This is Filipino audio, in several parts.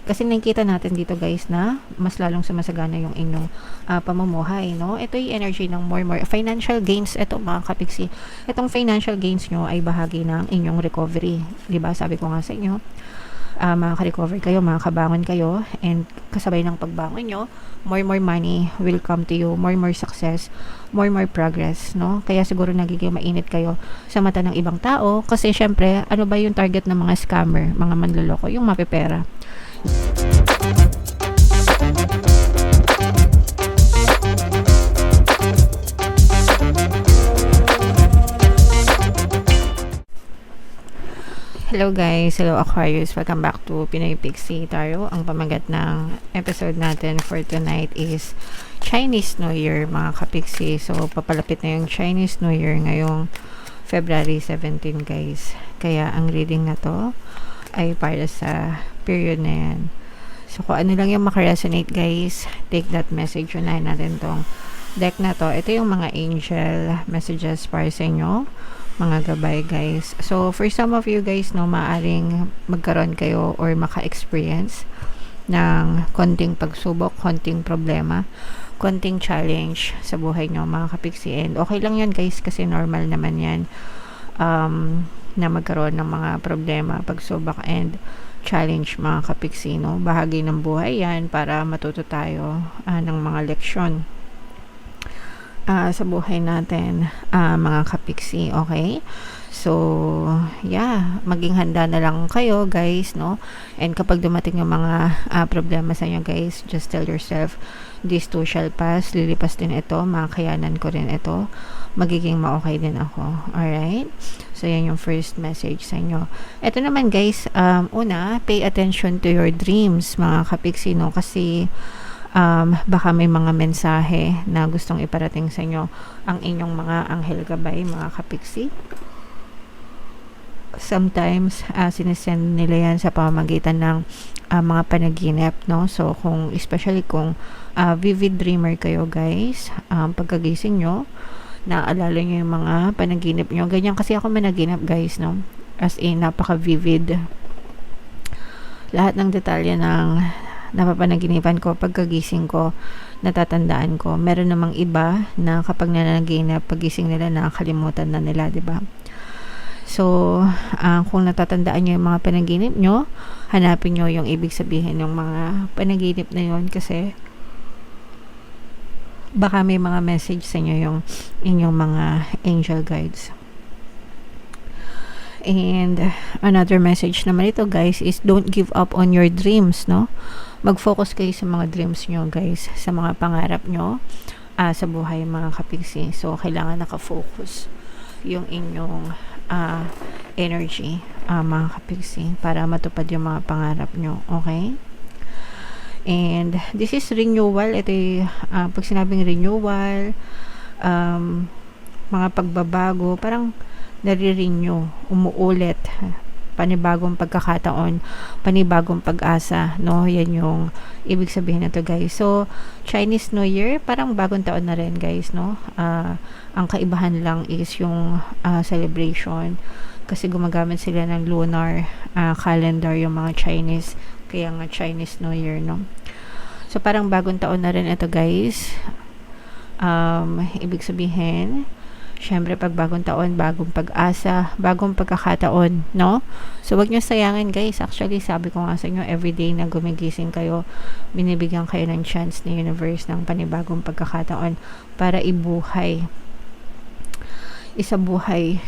Kasi nakikita natin dito guys na mas lalong sumasagana yung inyong pamumuhay, no? Ito yung energy ng more financial gains. Ito mga kapiksi, itong financial gains nyo ay bahagi ng inyong recovery, di ba? Sabi ko nga sa inyo, makaka-recover kayo, makakabangon kayo, and kasabay ng pagbangon nyo, more money will come to you, more success, more progress, no? Kaya siguro nagiging mainit kayo sa mata ng ibang tao kasi syempre, ano ba yung target ng mga scammer, mga manloloko? Yung mapipera. Hello guys, hello Aquarius, welcome back to Pinoy Pixie Tarot. Ang pamagat ng episode natin for tonight is Chinese New Year mga kapixie. So papalapit na yung Chinese New Year ngayong February 17 guys. Kaya ang reading na to ay para sa period na yan. So kung ano lang yung makaresonate guys, take that message. Unahin natin tong deck na to. Ito yung mga angel messages para sa inyo, mga gabay guys. So for some of you guys, no, maaring magkaroon kayo or maka-experience ng konting pagsubok, konting problema, konting challenge sa buhay nyo mga kapiksi. And okay lang yan guys kasi normal naman yan na magkaroon ng mga problema, pagsubok and challenge mga kapiksi, no? Bahagi ng buhay yan para matuto tayo ng mga leksyon sa buhay natin mga kapiksi, okay? So yeah, maging handa na lang kayo guys, no? And kapag dumating yung mga problema sa inyo guys, just tell yourself, this too shall pass, lilipas din ito, makakayanan ko rin ito, magiging ma-okay din ako, alright? So yan yung first message sa inyo. Ito naman guys, una, pay attention to your dreams mga kapiksi, no? Kasi baka may mga mensahe na gustong iparating sa inyo ang inyong mga anghel gabay mga kapiksi. Sometimes sinesend nila yan sa pamamagitan ng mga panaginip, no? So kung especially kung vivid dreamer kayo guys, pagkagising nyo naalala nyo yung mga panaginip nyo, ganyan kasi ako managinip guys, no? As in napaka vivid, lahat ng detalye ng napapanaginipan ko, pagkagising ko, natatandaan ko. Meron namang iba na kapag nanaginip, pagising nila, nakakalimutan na nila, di ba? So, kung natatandaan nyo yung mga panaginip nyo, hanapin nyo yung ibig sabihin ng mga panaginip na yun kasi baka may mga message sa inyo yung inyong mga angel guides. And another message naman ito guys is don't give up on your dreams, no? Mag-focus kayo sa mga dreams nyo guys, sa mga pangarap nyo sa buhay mga kapiksi. So kailangan nakafocus yung inyong energy mga kapiksi para matupad yung mga pangarap nyo, okay? And this is renewal. Ito yung pag sinabing renewal, mga pagbabago, parang nare-renew, umuulit, panibagong pagkakataon, panibagong pag-asa, no? Yan yung ibig sabihin nito guys. So Chinese New Year, parang bagong taon na rin guys, no? Ang kaibahan lang is yung celebration kasi gumagamit sila ng lunar calendar yung mga Chinese, kaya nga Chinese New Year, no? So parang bagong taon na rin ito guys. Ibig sabihin, syempre pag bagong taon, bagong pag-asa, bagong pagkakataon, no? So wag nyo sayangin guys. Actually sabi ko nga sa inyo, everyday na gumigising kayo, binibigyan kayo ng chance ni universe ng panibagong pagkakataon para isabuhay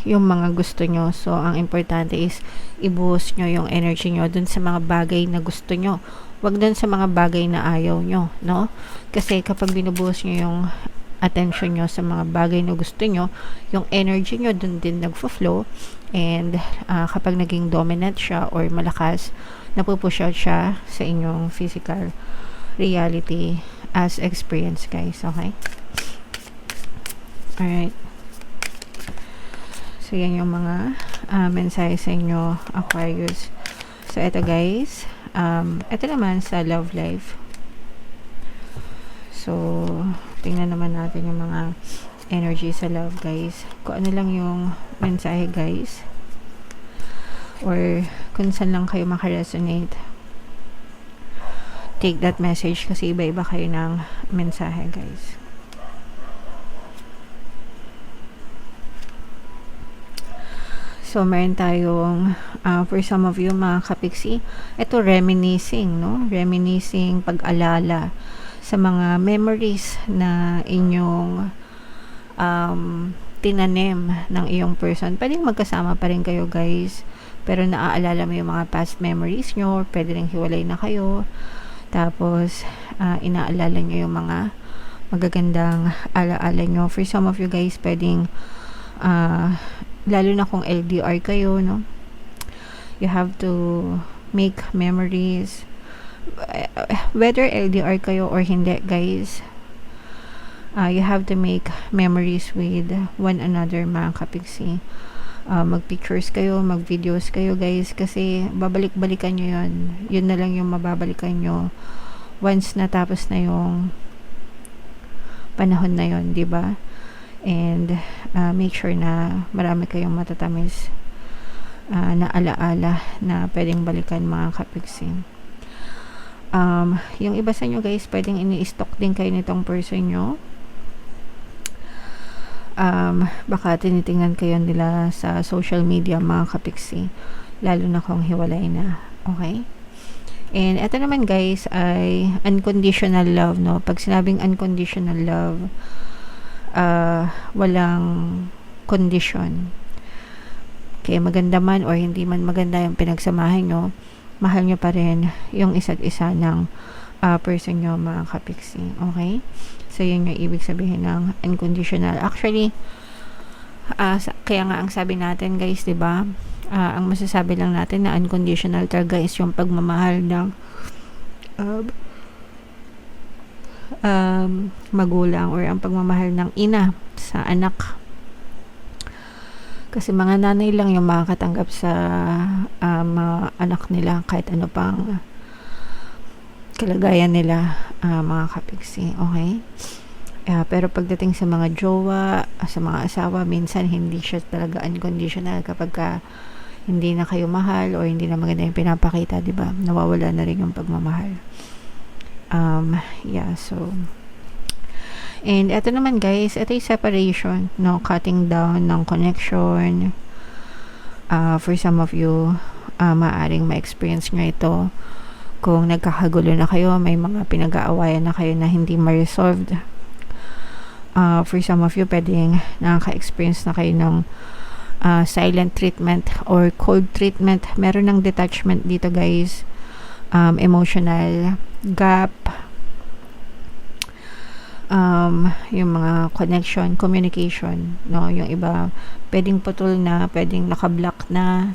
yung mga gusto nyo. So ang importante is ibuhos nyo yung energy nyo dun sa mga bagay na gusto nyo, wag dun sa mga bagay na ayaw nyo, no? Kasi kapag binubuhos nyo yung attention nyo sa mga bagay na gusto nyo, yung energy nyo dun din nagfo-flow, and kapag naging dominant siya or malakas, napupush out siya sa inyong physical reality as experience guys, okay? Alright, so yan yung mga mensahe sa inyo Aquarius. So ito guys, ito naman sa love life. So tingnan naman natin yung mga energy sa love guys, kung ano lang yung mensahe guys, or kung saan lang kayo makaresonate. take that message kasi iba-iba kayo ng mensahe, guys. So, meron tayong, for some of you, mga kapiksi, ito reminiscing, no? Reminiscing, pag-alala sa mga memories na inyong tinanim ng iyong person. Pwedeng magkasama pa rin kayo, guys, pero naaalala mo yung mga past memories nyo, pwede rin hiwalay na kayo, tapos inaalala nyo yung mga magagandang alaala nyo. For some of you, guys, pwedeng lalo na kung LDR kayo, no? You have to make memories. Whether LDR kayo or hindi, guys, you have to make memories with one another, mga kapiksi. Mag-pictures kayo, mag-videos kayo, guys, kasi babalik-balikan nyo yun. Yun na lang yung mababalikan nyo once natapos na yung panahon na yun, di ba? And make sure na marami kayong matatamis na alaala na pwedeng balikan, mga kapiksi. Yung iba sa nyo, guys, pwedeng ini-stalk din kayo nitong person nyo. Baka tinitingnan kayo nila sa social media, mga kapiksi, lalo na kung hiwalay na. Okay? And ito naman, guys, ay unconditional love, no? Pag sinabing unconditional love, walang condition. Kaya maganda man or hindi man maganda yung pinagsamahan nyo, mahal nyo pa rin yung isa't isa ng person nyo, mga kapiksi. Okay? So, yun yung ibig sabihin ng unconditional. Actually, kaya nga ang sabi natin, guys, diba? Ang masasabi lang natin na unconditional talaga is yung pagmamahal ng magulang or ang pagmamahal ng ina sa anak. Kasi mga nanay lang yung makakatanggap sa mga anak nila kahit ano pang kalagayan nila, mga kapiksi. Okay? Pero pagdating sa mga jowa, sa mga asawa, minsan hindi siya talaga unconditional kapag hindi na kayo mahal or hindi na maganda yung pinapakita, diba? Nawawala na rin yung pagmamahal. So and eto naman, guys, ito yung separation, no? Cutting down ng connection. For some of you, maaring ma-experience nyo ito kung nagkakagulo na kayo, may mga pinag-aawayan na kayo na hindi ma-resolved. For some of you, pwedeng nakaka-experience na kayo ng silent treatment or cold treatment. Meron ng detachment dito, guys. Emotional gap, yung mga connection, communication, no? Yung iba pwedeng putol na, pwedeng nakablock na,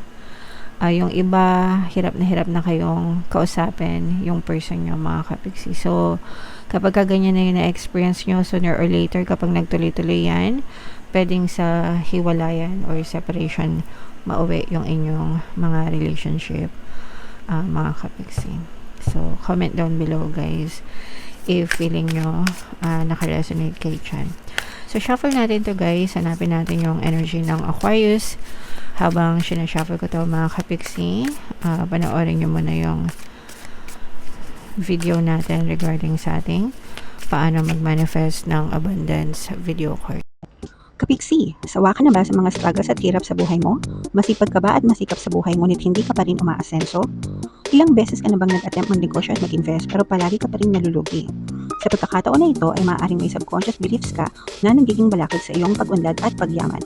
yung iba hirap na kayong kausapin yung person nyo, mga kapiksi. So kapag ganyan na yung na-experience nyo, sooner or later, kapag nagtuloy-tuloy yan, pwedeng sa hiwalayan or separation mauwi yung inyong mga relationship, mga kapiksi. So comment down below, guys, if feeling nyo naka-resonate kayo dyan. So shuffle natin to, guys. Hanapin natin yung energy ng Aquarius. Habang sinashuffle ko to, mga kapiksi, panoorin nyo muna yung video natin regarding sa ating paano mag-manifest ng abundance video card. Kapiksi, sawa ka na ba sa mga struggles at hirap sa buhay mo? Masipag ka ba at masikap sa buhay ngunit hindi ka pa rin umaasenso? Ilang beses ka na bang nag-attempt mag-negosyo at mag-invest pero palagi ka pa rin nalulugi? Sa pagkakataon na ito ay maaaring may subconscious beliefs ka na nagiging balakid sa iyong pag-unlad at pagyaman.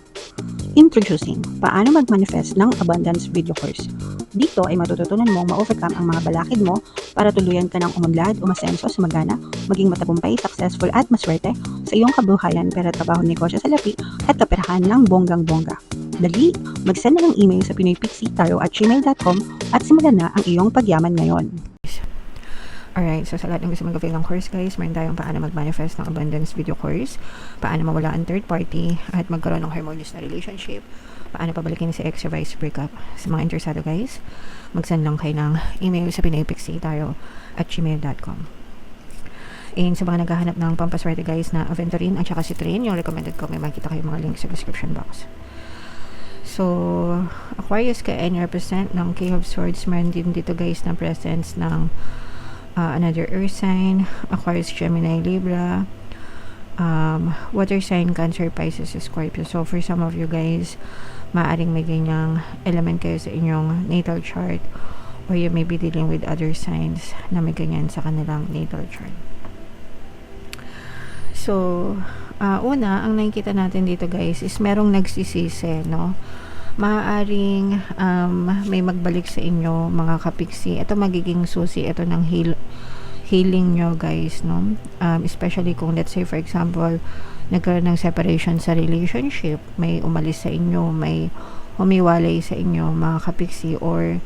Introducing, paano mag-manifest ng abundance video course. Dito ay matututunan mong ma-overcome ang mga balakid mo para tuluyan ka ng umunlad, umasenso, sumagana, maging matagumpay, successful at maswerte sa iyong kabuhayan, pera, trabaho, negosyo sa lapi at kaperahan ng bonggang-bongga. Dali, mag-send na ng email sa pinoypixie@gmail.com at simulan na ang iyong pagyaman ngayon. Alright, so sa lahat ng gusto mag-avail ng course, guys, meron tayong paano mag-manifest ng abundance video course, paano mawala ang third party at magkaroon ng harmonious na relationship, paano pabalikin si ex or vice breakup. Sa mga interesado, guys, mag-send lang kayo ng email sa pinoypixie@gmail.com. And sa mga naghahanap ng pampaswerte, guys, na Aventurine at saka Citrine, yung recommended ko, may makita kayo mga links sa description box. So, Aquarius ka and represent ng King of Swords. Meron din dito, guys, na presence ng another earth sign, Aquarius, Gemini, Libra, water sign, Cancer, Pisces, Scorpio. So for some of you guys, maaring may ganyang element kayo sa inyong natal chart, or you may be dealing with other signs na may ganyan sa kanilang natal chart. So una, ang nakikita natin dito guys is merong nagsisisi, no? Maaaring may magbalik sa inyo mga kapiksi. Ito magiging susi ito ng healing nyo guys, no? Especially kung let's say for example nagkaroon ng separation sa relationship, may umalis sa inyo, may humiwalay sa inyo mga kapiksi, or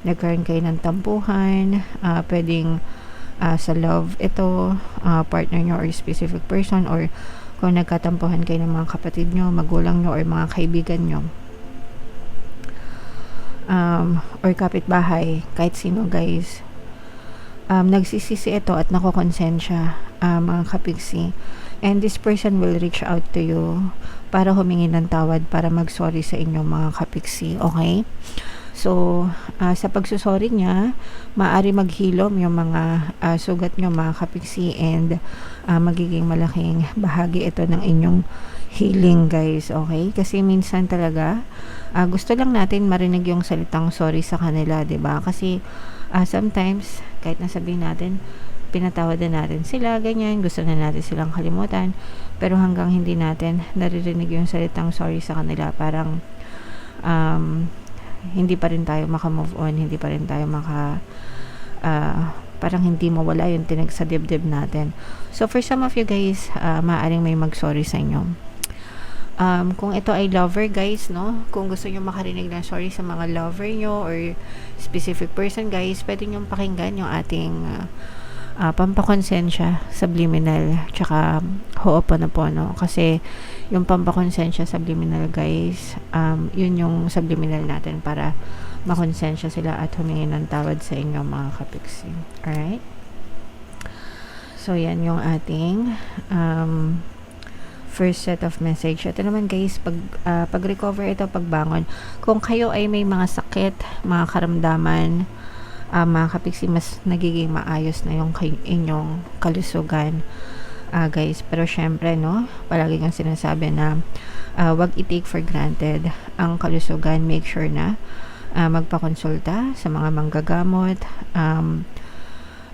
nagkaroon kayo ng tampuhan, pwedeng sa love ito, partner nyo or specific person, or kung nagkatampuhan kayo ng mga kapatid nyo, magulang nyo, or mga kaibigan nyo, or kapitbahay, kahit sino guys. Nagsisisi ito at nakokonsensya mga kapiksi, and this person will reach out to you para humingi ng tawad, para mag-sorry sa inyo mga kapiksi, okay? So sa pagsusorry niya, maaari maghilom yung mga sugat nyo mga kapiksi, and magiging malaking bahagi ito ng inyong healing guys, okay? Kasi minsan talaga gusto lang natin marinig yung salitang sorry sa kanila, 'di ba? Kasi sometimes kahit nasabihin natin pinatawad na natin sila, ganyan, gusto na natin silang kalimutan, pero hanggang hindi natin naririnig yung salitang sorry sa kanila, parang hindi pa rin tayo maka-move on, hindi pa rin tayo parang hindi mawala yung tinag sa dibdib natin. So for some of you guys, maaaring may mag-sorry sa inyo. Kung ito ay lover guys, no, kung gusto nyo makarinig ng sorry sa mga lover nyo or specific person guys, pwede nyo pakinggan yung ating pampakonsensya, subliminal, tsaka ho'oponopono. Kasi yung pampakonsensya, subliminal guys, yun yung subliminal natin para makonsensya sila at humingi ng tawad sa inyo mga kapiksi. Alright? So yan yung ating first set of message. Ito naman guys, pag-recover ito, pagbangon. Kung kayo ay may mga sakit, mga karamdaman, mga kapiksi, mas nagiging maayos na yung inyong kalusugan guys. Pero syempre, no, palagi kong sinasabi na wag i-take for granted ang kalusugan. Make sure na magpakonsulta sa mga manggagamot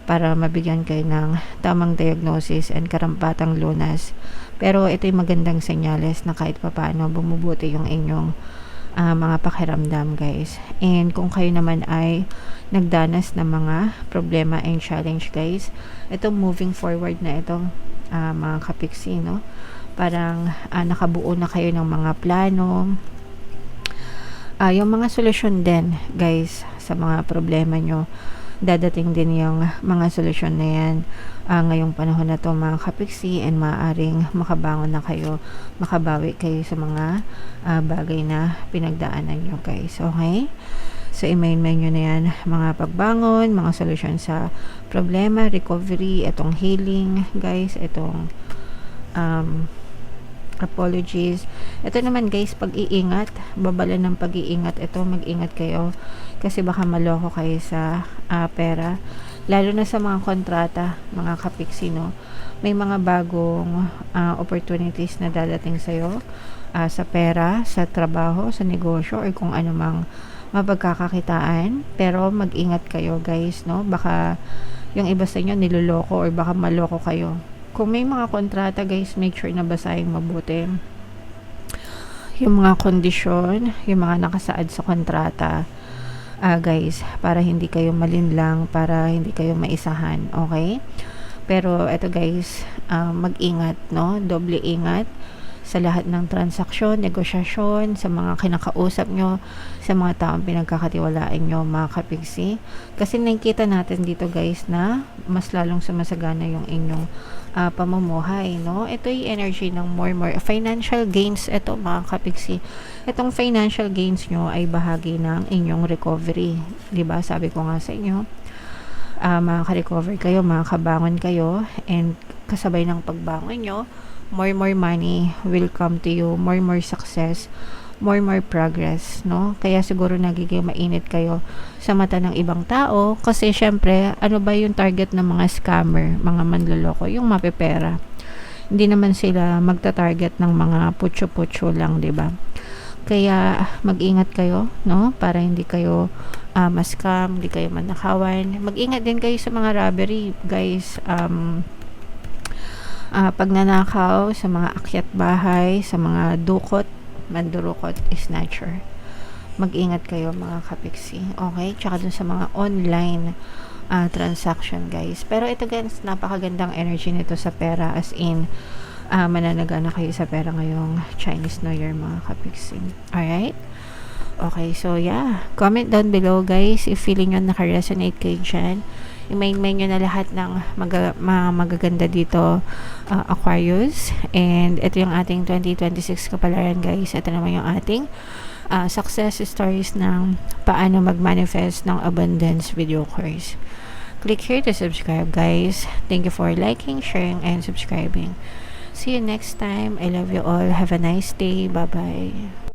para mabigyan kayo ng tamang diagnosis and karampatang lunas. Pero ito'y magandang senyales na kahit papaano bumubuti yung inyong mga pakiramdam guys. And kung kayo naman ay nagdanas ng mga problema and challenge guys, ito moving forward na ito mga kapiksi, no? Parang nakabuo na kayo ng mga plano, yung mga solusyon din guys sa mga problema nyo. Dadating din yung mga solusyon na yan ngayong panahon na to mga kapiksi, and maaaring makabangon na kayo, makabawi kayo sa mga bagay na pinagdaanan nyo guys, okay? So i-main-main nyo na yan, mga pagbangon, mga solusyon sa problema, recovery, itong healing guys, itong apologies. Ito naman guys, pag-iingat, babala ng pag-iingat ito, mag-ingat kayo kasi baka maloko kayo sa pera, lalo na sa mga kontrata mga kapiksi, no? May mga bagong opportunities na dadating sa'yo sa pera, sa trabaho, sa negosyo, or kung ano mang mapagkakakitaan, pero mag-ingat kayo guys, no? Baka yung iba sa inyo niloloko or baka maloko kayo. Kung may mga kontrata guys, make sure na basahin mabuti yung mga kondisyon, yung mga nakasaad sa kontrata guys, para hindi kayo malinlang, para hindi kayo maisahan, okay? Pero eto guys, mag-ingat, no? Doble ingat sa lahat ng transaksyon, negosyasyon, sa mga kinakausap nyo, sa mga taong pinagkakatiwalaan nyo mga kapiksi. Kasi nakikita natin dito guys na mas lalong sumasagana yung inyong pamumuhay, no? Ito yung energy ng more financial gains. Ito mga kapiksi, itong financial gains nyo ay bahagi ng inyong recovery, diba? Sabi ko nga sa inyo, makaka-recover kayo, makakabangon kayo, and kasabay ng pagbangon nyo, more money will come to you, more success, more progress, no? Kaya siguro nagiging mainit kayo sa mata ng ibang tao kasi syempre, ano ba yung target ng mga scammer, mga manloloko? Yung mapepera. Hindi naman sila magta-target ng mga putyo-putyo lang, 'di ba? Kaya mag-ingat kayo, no? Para hindi kayo ma-scam, hindi kayo manakawan. Mag-ingat din kayo sa mga robbery, guys. Pagnanakaw sa mga akyat bahay, sa mga dukot, mandurukot, snatcher. Mag-ingat kayo mga kapiksi. Okay? Tsaka dun sa mga online transaction, guys. Pero ito, guys, napakagandang energy nito sa pera, as in mananaga na kayo sa pera ngayong Chinese New Year, mga kapiksi. Alright? Okay, so yeah. Comment down below, guys, if feeling nyo naka-resonate kayo dyan. I-main nyo na lahat ng mga magaganda dito, Aquarius. And ito yung ating 2026 kapalaran, guys. Ito naman yung ating success stories ng paano mag-manifest ng abundance video course. Click here to subscribe, guys. Thank you for liking, sharing, and subscribing. See you next time. I love you all. Have a nice day. Bye-bye.